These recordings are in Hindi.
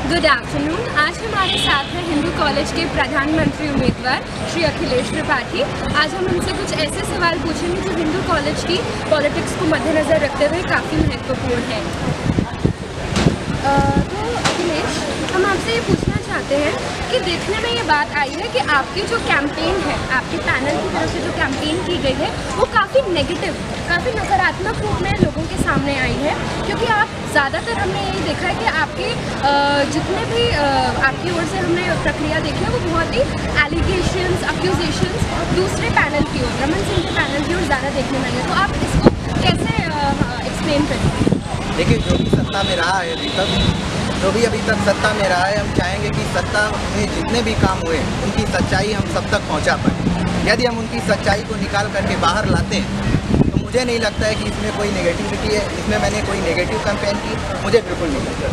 Good afternoon. आज हमारे साथ हैं हिंदू कॉलेज के प्रधानमंत्री उम्मीदवार श्री अखिलेश त्रिपाठी। आज हम उनसे कुछ ऐसे सवाल पूछेंगे जो हिंदू कॉलेज की पॉलिटिक्स को मद्देनज़र रखते हुए काफ़ी महत्वपूर्ण है। तो अखिलेश, हम आपसे ये पूछना चाहते हैं कि देखने में ये बात आई है कि आपकी जो कैंपेन है, आपके पैनल की तरफ से जो कैंपेन की गई है वो काफ़ी नेगेटिव, काफ़ी नकारात्मक रूप में लोगों के सामने आई है, क्योंकि आप ज़्यादातर हमने यही देखा है कि आपके जितने भी आपकी ओर से हमने प्रक्रिया देखी है वो बहुत ही एलिगेशंस, अक्यूजेशंस दूसरे पैनल की ओर, रमन सिंह के पैनल की ओर ज़्यादा देखने में आई है। तो आप इसको कैसे एक्सप्लेन करेंगे? देखिए, जो भी सत्ता में रहा है अभी तक सत्ता में रहा है, हम चाहेंगे कि सत्ता में जितने भी काम हुए उनकी सच्चाई हम सब तक पहुंचा पाएँ। यदि हम उनकी सच्चाई को निकाल करके बाहर लाते हैं तो मुझे नहीं लगता है कि इसमें कोई नेगेटिविटी है, इसमें मैंने कोई नेगेटिव कैंपेन की, मुझे बिल्कुल नहीं लगता।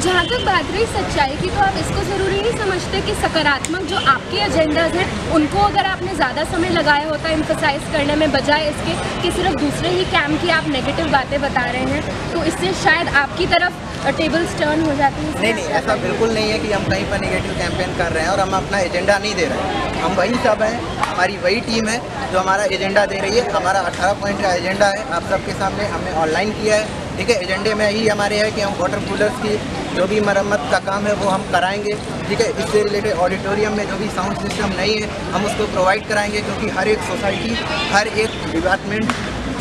जहाँ तक बात रही सच्चाई की, तो आप इसको ज़रूरी नहीं समझते कि सकारात्मक जो आपके एजेंडाज हैं उनको अगर आपने ज़्यादा समय लगाया होता है एम्फसाइज करने में, बजाय इसके कि सिर्फ दूसरे ही कैंप की आप नेगेटिव बातें बता रहे हैं, तो इससे शायद आपकी तरफ टेबल्स टर्न हो जाती है? नहीं, ऐसा बिल्कुल नहीं है कि हम कहीं पर नेगेटिव कैंपेन कर रहे हैं और हम अपना एजेंडा नहीं दे रहे हैं। हम वही सब हैं, हमारी वही टीम है जो हमारा एजेंडा दे रही है। हमारा 18 पॉइंट का एजेंडा है, आप सबके सामने हमने ऑनलाइन किया है। ठीक है, एजेंडे में ही हमारे है कि हम वाटर कूलर्स की जो भी मरम्मत का काम है वो हम कराएंगे। ठीक है, इससे रिलेटेड ऑडिटोरियम में जो भी साउंड सिस्टम नहीं है हम उसको प्रोवाइड कराएंगे, क्योंकि हर एक सोसाइटी, हर एक डिपार्टमेंट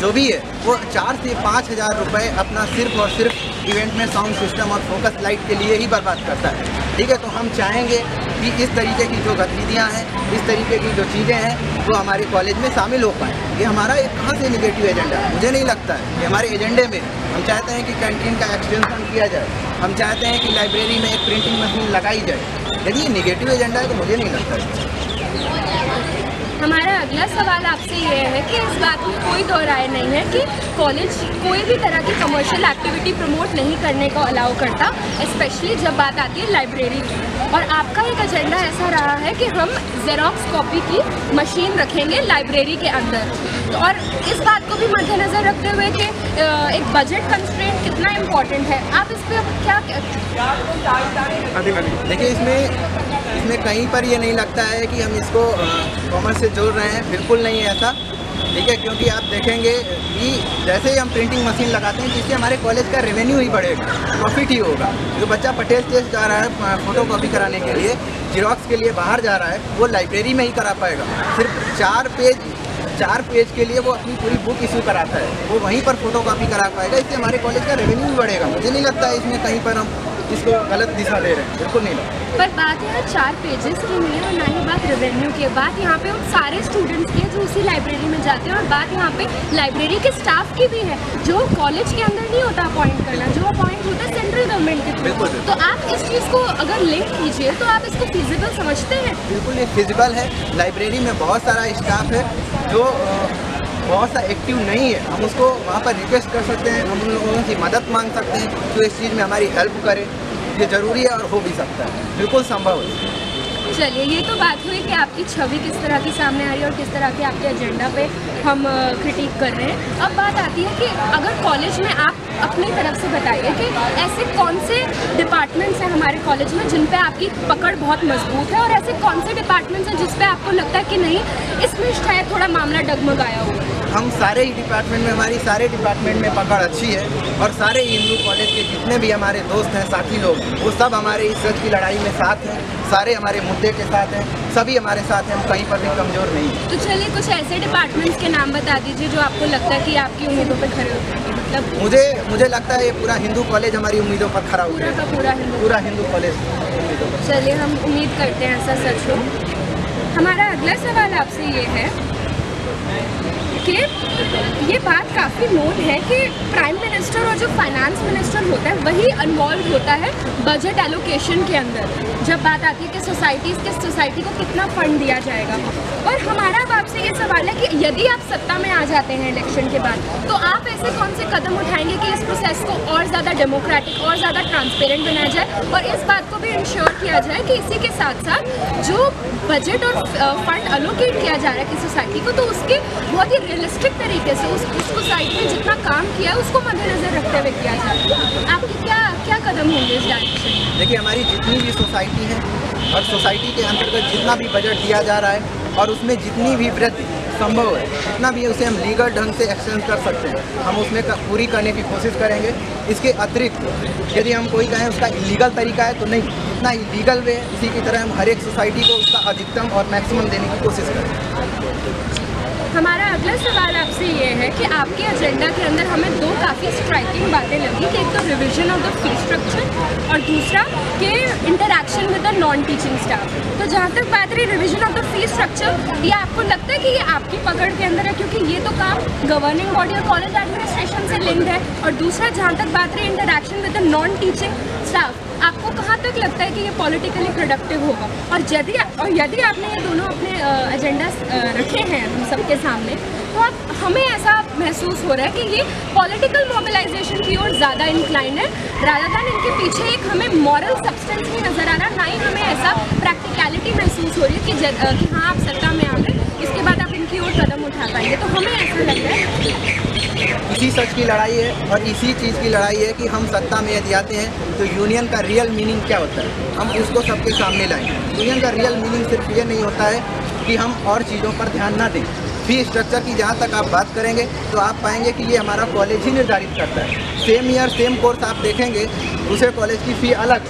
जो भी है वो 4 से 5 हज़ार रुपये अपना सिर्फ और सिर्फ इवेंट में साउंड सिस्टम और फोकस लाइट के लिए ही बर्बाद करता है। ठीक है, तो हम चाहेंगे कि इस तरीके की जो गतिविधियाँ हैं, इस तरीके की जो चीज़ें हैं वो हमारे कॉलेज में शामिल हो पाएँ। ये हमारा एक कहाँ से नेगेटिव एजेंडा है? मुझे नहीं लगता है कि हमारे एजेंडे में हम चाहते हैं कि कैंटीन का एक्सटेंशन किया जाए, हम चाहते हैं कि लाइब्रेरी में एक प्रिंटिंग मशीन लगाई जाए। यदि ये नेगेटिव एजेंडा है तो मुझे नहीं लगता है। हमारा अगला सवाल आपसे ये है कि इस बात में कोई दो राय नहीं है कि कॉलेज कोई भी तरह की कमर्शियल एक्टिविटी प्रमोट नहीं करने को अलाउ करता, स्पेशली जब बात आती है लाइब्रेरी की। और आपका एक एजेंडा ऐसा रहा है कि हम जेरोक्स कॉपी की मशीन रखेंगे लाइब्रेरी के अंदर। तो और इस बात को भी मद्देनज़र रखते हुए कि एक बजट कंस्ट्रेंट कितना इम्पोर्टेंट है, आप इस पर क्या देखिए, इसमें कहीं पर ये नहीं लगता है कि हम इसको कॉमर्स से जोड़ रहे हैं, बिल्कुल नहीं है ऐसा। ठीक है, क्योंकि आप देखेंगे कि जैसे ही हम प्रिंटिंग मशीन लगाते हैं तो इससे हमारे कॉलेज का रेवेन्यू ही बढ़ेगा, प्रॉफिट ही होगा। जो बच्चा पटेल टेस्ट जा रहा है फ़ोटो कॉपी कराने के लिए, जीरोक्स के लिए बाहर जा रहा है, वो लाइब्रेरी में ही करा पाएगा। सिर्फ 4 पेज के लिए वो अपनी पूरी बुक इशू कराता है, वो वहीं पर फोटो कॉपी करा पाएगा। इससे हमारे कॉलेज का रेवेन्यू भी बढ़ेगा। मुझे नहीं लगता है इसमें कहीं पर हम इसको गलत दिशा दे रहे हैं, बिल्कुल नहीं लगता। पर बात यहाँ 4 पेजेस की नहीं है और ना ही बात रेवेन्यू की, बात यहाँ पे उन सारे स्टूडेंट्स की है जो उसी लाइब्रेरी में जाते हैं, और बात यहाँ पे लाइब्रेरी के स्टाफ की भी है जो कॉलेज के अंदर नहीं होता अपॉइंट करना, जो अपॉइंट होता है सेंट्रल गवर्नमेंट के थ्रू। तो आप इस चीज़ को अगर लिंक कीजिए तो आप इसको फिजिबल समझते हैं? बिल्कुल ये फिजिबल है। लाइब्रेरी में बहुत सारा स्टाफ है जो बहुत सा एक्टिव नहीं है, हम उसको वहाँ पर रिक्वेस्ट कर सकते हैं, हम उन लोगों की मदद मांग सकते हैं जो इस चीज़ में हमारी हेल्प करे। ये ज़रूरी है और हो भी सकता है, बिल्कुल संभव है। चलिए, ये तो बात हुई कि आपकी छवि किस तरह की सामने आ रही है और किस तरह के आपके एजेंडा पे हम क्रिटिक कर रहे हैं। अब बात आती है कि अगर कॉलेज में आप अपनी तरफ से बताइए कि ऐसे कौन से डिपार्टमेंट्स हैं हमारे कॉलेज में जिन पे आपकी पकड़ बहुत मजबूत है, और ऐसे कौन से डिपार्टमेंट्स हैं जिस पे आपको लगता है कि नहीं, इसमें शायद थोड़ा मामला डगमगाया हुआ। हम सारे ही डिपार्टमेंट में, हमारी सारे डिपार्टमेंट में पकड़ अच्छी है, और सारे हिंदू कॉलेज के जितने भी हमारे दोस्त हैं, साथी लोग, वो सब हमारे इस सच की लड़ाई में साथ हैं, सारे हमारे मुद्दे के साथ हैं, सभी हमारे साथ हैं, हम कहीं पर भी कमज़ोर नहीं हैं। तो चलिए, कुछ ऐसे डिपार्टमेंट्स के नाम बता दीजिए जो आपको लगता है कि आपकी उम्मीदों पर खरे उतरेंगे। मतलब मुझे लगता है ये पूरा हिंदू कॉलेज हमारी उम्मीदों पर खरा उतरेगा। पूरा हिंदू कॉलेज उम्मीदों पर। चलिए, हम उम्मीद करते हैं ऐसा सच हो। हमारा अगला सवाल आपसे ये है कि ये बात काफ़ी नोट है कि प्राइम मिनिस्टर और जो फाइनेंस मिनिस्टर होता है वही इन्वॉल्व होता है बजट एलोकेशन के अंदर, जब बात आती है कि सोसाइटी को कितना फंड दिया जाएगा। और हमारा अब आपसे ये सवाल है कि यदि आप सत्ता में आ जाते हैं इलेक्शन के बाद, तो आप ऐसे कौन से कदम उठाएंगे कि इस प्रोसेस को और ज़्यादा डेमोक्रेटिक और ज़्यादा ट्रांसपेरेंट बनाया जाए, और इस बात को भी इंश्योर किया जाए कि इसी के साथ साथ जो बजट और फंड एलोकेट किया जा रहा है कि सोसाइटी को, तो उसके बहुत ही रियलिस्टिक तरीके से उस सोसाइटी में जितना काम किया है उसको मद्देनजर रखते हुए किया जाए। आपके क्या कदम होंगे इस डायरेक्शन में? देखिए, हमारी जितनी भी सोसाइटी है और सोसाइटी के अंतर्गत जितना भी बजट दिया जा रहा है और उसमें जितनी भी वृद्धि संभव है, जितना भी उसे हम लीगल ढंग से एक्सचेंज कर सकते हैं, हम उसमें पूरी करने की कोशिश करेंगे। इसके अतिरिक्त यदि हम कोई कहें उसका इलीगल तरीका है तो नहीं, जितना इलीगल वे है इसी की तरह हम हर एक सोसाइटी को उसका अधिकतम और मैक्सिमम देने की कोशिश करेंगे। हमारा अगला सवाल आपसे ये है कि आपके एजेंडा के अंदर हमें दो काफ़ी स्ट्राइकिंग बातें लगी कि एक तो revision of the fee structure और दूसरा कि interaction with the non teaching staff. तो जहाँ तक बात रही revision of the fee structure, ये आपको लगता है कि ये आपकी पकड़ के अंदर है क्योंकि ये तो काम गवर्निंग बॉडी और कॉलेज एडमिनिस्ट्रेशन से लिंक्ड है, और दूसरा जहाँ तक बात रही interaction with the non teaching staff, आपको कहाँ तक लगता है कि ये पॉलिटिकली प्रोडक्टिव होगा? और यदि आपने ये दोनों अपने एजेंडा रखे हैं हम सबके सामने, तो आप हमें ऐसा महसूस हो रहा है कि ये पॉलिटिकल मोबिलाइजेशन की ओर ज़्यादा इंक्लाइन है रादर देन इनके पीछे एक हमें मॉरल सब्सटेंस नहीं नज़र आ रहा, ना ही हमें ऐसा प्रैक्टिकलिटी महसूस हो रही है कि हाँ आप सत्ता में आ गए, इसके बाद आप इनकी ओर कदम उठा पाएंगे। तो हमें ऐसा लग रहा है इसी सच की लड़ाई है और इसी चीज़ की लड़ाई है कि हम सत्ता में यदि आते हैं तो यूनियन का रियल मीनिंग क्या होता है, हम उसको सबके सामने लाएं। यूनियन का रियल मीनिंग सिर्फ ये नहीं होता है कि हम और चीज़ों पर ध्यान ना दें। फी स्ट्रक्चर की जहाँ तक आप बात करेंगे तो आप पाएंगे कि ये हमारा कॉलेज ही निर्धारित करता है। सेम ईयर सेम कोर्स आप देखेंगे, दूसरे कॉलेज की फ़ी अलग,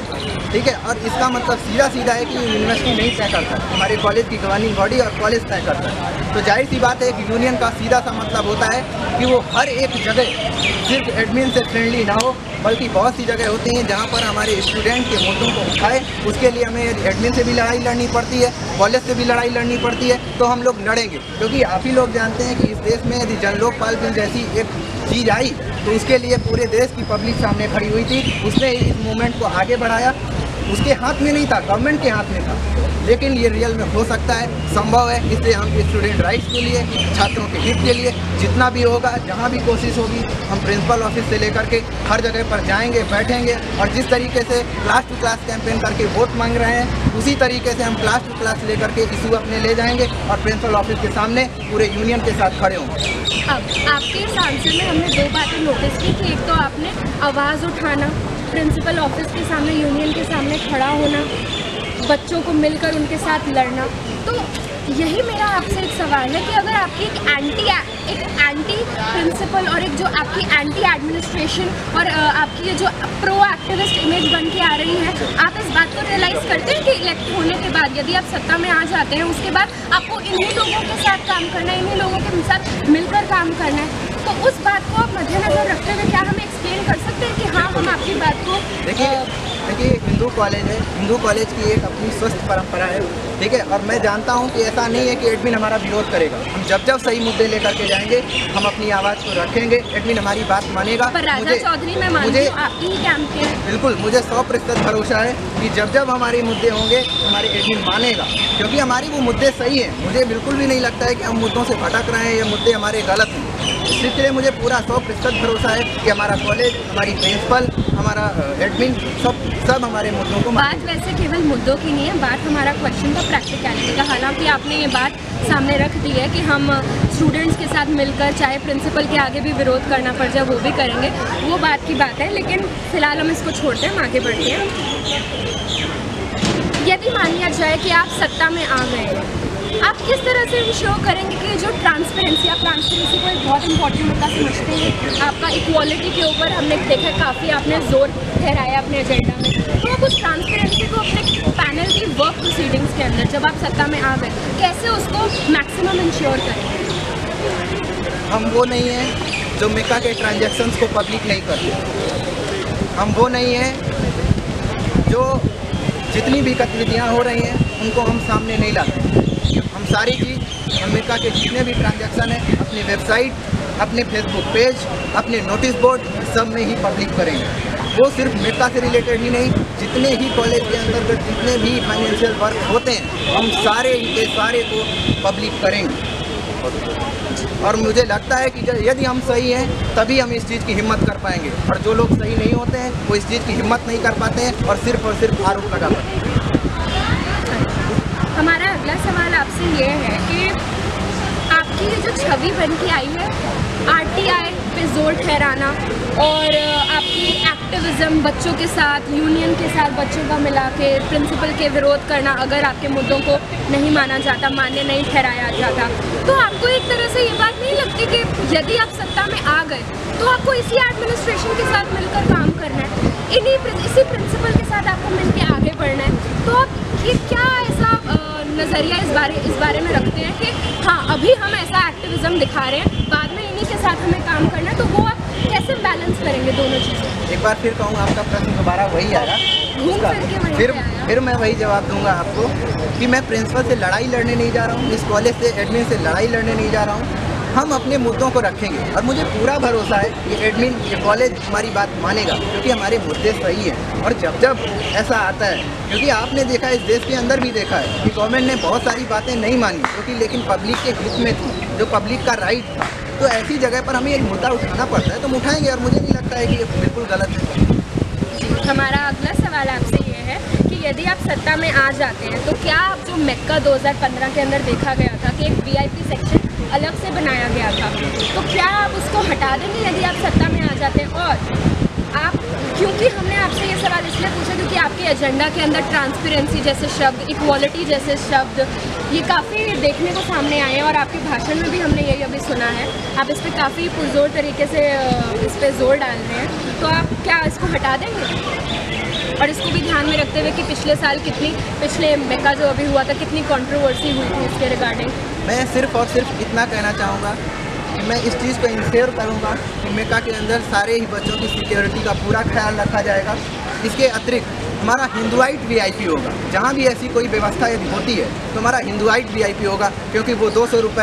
ठीक है, और इसका मतलब सीधा है कि यूनिवर्सिटी नहीं तय करता, हमारे कॉलेज की गवर्निंग बॉडी और कॉलेज तय करता है। तो जाहिर सी बात है कि यूनियन का सीधा सा मतलब होता है कि वो हर एक जगह सिर्फ एडमिन से फ्रेंडली ना हो, बल्कि बहुत सी जगह होती हैं जहाँ पर हमारे स्टूडेंट के मुद्दों को उठाए। उसके लिए हमें एडमिन से भी लड़ाई लड़नी पड़ती है, कॉलेज से भी लड़ाई लड़नी पड़ती है, तो हम लोग लड़ेंगे, क्योंकि आप ही लोग जानते हैं कि इस देश में यदि जन लोकपाल बिल जैसी एक चीज़ आई तो उसके लिए पूरे देश की पब्लिक सामने खड़ी हुई थी, उसने इस मूवमेंट को आगे बढ़ाया। उसके हाथ में नहीं था, गवर्नमेंट के हाथ में था, लेकिन ये रियल में हो सकता है, संभव है। इसलिए हम स्टूडेंट राइट्स के लिए, छात्रों के हित के लिए जितना भी होगा, जहाँ भी कोशिश होगी, हम प्रिंसिपल ऑफिस से लेकर के हर जगह पर जाएंगे, बैठेंगे, और जिस तरीके से क्लास टू क्लास कैंपेन करके वोट मांग रहे हैं उसी तरीके से हम क्लास टू क्लास लेकर के इशू अपने ले जाएंगे और प्रिंसिपल ऑफिस के सामने पूरे यूनियन के साथ खड़े होंगे। अब आपके इस आंसर में हमने दो बातें नोटिस की कि एक तो आपने आवाज़ उठाना, प्रिंसिपल ऑफिस के सामने, यूनियन के सामने खड़ा होना, बच्चों को मिलकर उनके साथ लड़ना। तो यही मेरा आपसे एक सवाल है कि अगर आपकी एक एंटी प्रिंसिपल और एक जो आपकी एंटी एडमिनिस्ट्रेशन और आपकी ये जो प्रो एक्टिविस्ट इमेज बन के आ रही है, आप इस बात को रियलाइज़ करते हैं कि इलेक्ट होने के बाद यदि आप सत्ता में आ जाते हैं, उसके बाद आपको इन्हीं लोगों के साथ काम करना है, इन्हीं लोगों के साथ मिलकर काम करना है, तो उस बात को आप मद्देनजर रखते हुए क्या हमें एक्सप्लेन कर सकते हैं कि हाँ हम आपकी बात को देखिए हिंदू कॉलेज है, हिंदू कॉलेज की एक अपनी स्वस्थ परंपरा है, ठीक है, और मैं जानता हूँ कि ऐसा नहीं है कि एडमिन हमारा विरोध करेगा। हम जब सही मुद्दे लेकर के जाएंगे, हम अपनी आवाज़ को रखेंगे, एडमिन हमारी बात मानेगा। पर राजा चौधरी मैं मानती हूँ आपकी ही कैंप के, बिल्कुल मुझे 100% भरोसा है कि जब हमारे मुद्दे होंगे हमारे एडमिन मानेगा, क्योंकि हमारी वो मुद्दे सही हैं। मुझे बिल्कुल भी नहीं लगता है कि हम मुद्दों से भटक रहे हैं, ये मुद्दे हमारे गलत हैं। इसलिए मुझे पूरा 100% भरोसा है कि हमारा कॉलेज, हमारी प्रिंसिपल, हमारा एडमिन सब हमारे मुद्दों को बात वैसे केवल मुद्दों की नहीं है, बात हमारा क्वेश्चन था प्रैक्टिकलिटी का। हालांकि आपने ये बात सामने रख दी है कि हम स्टूडेंट्स के साथ मिलकर चाहे प्रिंसिपल के आगे भी विरोध करना पड़ जाए वो भी करेंगे, वो बात की बात है, लेकिन फ़िलहाल हम इसको छोड़ते हैं, हम आगे बढ़ते हैं। यदि मान लिया जाए कि आप सत्ता में आ गए हैं, आप किस तरह से इंश्योर करेंगे कि जो ट्रांसपेरेंसी, आप ट्रांसपेरेंसी को एक बहुत इंपॉर्टेंट मुद्दा समझते हैं, आपका इक्वालिटी के ऊपर हमने देखा काफ़ी आपने जोर ठहराया अपने एजेंडा में, तो आप उस ट्रांसपेरेंसी को अपने पैनल की वर्क प्रोसीडिंग्स के अंदर जब आप सत्ता में आ गए, कैसे उसको मैक्सिमम इंश्योर करेंगे? हम वो नहीं हैं जो मिका के ट्रांजैक्शंस को पब्लिक नहीं करते, हम वो नहीं हैं जो जितनी भी गतिविधियाँ हो रही हैं उनको हम सामने नहीं लाते। हम सारी चीज़ अमेरिका के जितने भी ट्रांजैक्शन हैं अपनी वेबसाइट, अपने फेसबुक पेज, अपने नोटिस बोर्ड सब में ही पब्लिक करेंगे। वो सिर्फ अमेरिका से रिलेटेड ही नहीं, जितने ही कॉलेज के अंतर्गत जितने भी फाइनेंशियल वर्क होते हैं हम सारे के सारे को पब्लिक करेंगे। और मुझे लगता है कि यदि हम सही हैं तभी हम इस चीज़ की हिम्मत कर पाएंगे, और जो लोग सही नहीं होते हैं वो इस चीज़ की हिम्मत नहीं कर पाते हैं और सिर्फ आरोप लगा पाते हैं। हमारा अगला सवाल आपसे ये है कि आपकी आपकी ये जो छवि बन के आई है, आरटीआई पे जोर ठहराना और आपकी एक्टिविज्म बच्चों के साथ, यूनियन के साथ बच्चों का मिला के प्रिंसिपल के विरोध करना अगर आपके मुद्दों को नहीं माना जाता, मान्य नहीं ठहराया जाता, तो आपको एक तरह से ये बात नहीं लगती कि यदि आप सत्ता में आ गए तो आपको इसी एडमिनिस्ट्रेशन के साथ मिलकर काम करना है, इसी प्रिंसिपल के साथ आपको मिलकर आगे बढ़ना है? तो आप ये क्या ऐसा नज़रिया इस बारे में रखते हैं कि हाँ अभी हम ऐसा एक्टिविज्म दिखा रहे हैं, बाद में इन्हीं के साथ हमें काम करना है, तो वो आप कैसे बैलेंस करेंगे दोनों चीज़ें? एक बार फिर कहूँगा, आपका प्रश्न दोबारा वही आएगा, फिर मैं वही जवाब दूंगा आपको कि मैं प्रिंसिपल से लड़ाई लड़ने नहीं जा रहा हूँ, इस कॉलेज से एडमिन से लड़ाई लड़ने नहीं जा रहा हूँ। हम अपने मुद्दों को रखेंगे और मुझे पूरा भरोसा है कि एडमिन, ये कॉलेज हमारी बात मानेगा, क्योंकि हमारे मुद्दे सही हैं। और जब ऐसा आता है, क्योंकि आपने देखा है, इस देश के अंदर भी देखा है कि गवर्नमेंट ने बहुत सारी बातें नहीं मानी, क्योंकि लेकिन पब्लिक के हित में थी, जो पब्लिक का राइट था, तो ऐसी जगह पर हमें एक मुद्दा उठाना पड़ता है, तो हम उठाएंगे। और मुझे नहीं लगता है कि ये बिल्कुल गलत है। हमारा अगला सवाल आपसे ये है कि यदि आप सत्ता में आ जाते हैं तो क्या आप जो MECCA 2015 के अंदर देखा गया था कि एक VIP सेक्शन अलग से बनाया गया था, तो क्या आप उसको हटा देंगे यदि आप सत्ता में आ जाते हैं? और आप, क्योंकि हमने आपसे ये सवाल इसलिए पूछा क्योंकि आपके एजेंडा के अंदर ट्रांसपेरेंसी जैसे शब्द, इक्वालिटी जैसे शब्द, ये काफ़ी देखने को सामने आए हैं और आपके भाषण में भी हमने यही अभी सुना है। आप इस पर काफ़ी पुरजोर तरीके से इस पर जोर डाल रहे हैं, तो आप क्या इसको हटा देंगे? और इसको भी ध्यान में रखते हुए कि पिछले MECCA जो अभी हुआ था, कितनी कंट्रोवर्सी हुई थी इसके रिगार्डिंग। मैं सिर्फ और सिर्फ इतना कहना चाहूँगा कि मैं इस चीज़ को इंश्योर करूँगा कि MECCA के अंदर सारे ही बच्चों की सिक्योरिटी का पूरा ख्याल रखा जाएगा। इसके अतिरिक्त हमारा हिंदुआइट VIP होगा, जहाँ भी ऐसी कोई व्यवस्था यदि होती है तो हमारा हिंदुआइट VIP होगा, क्योंकि वो 200 रुपये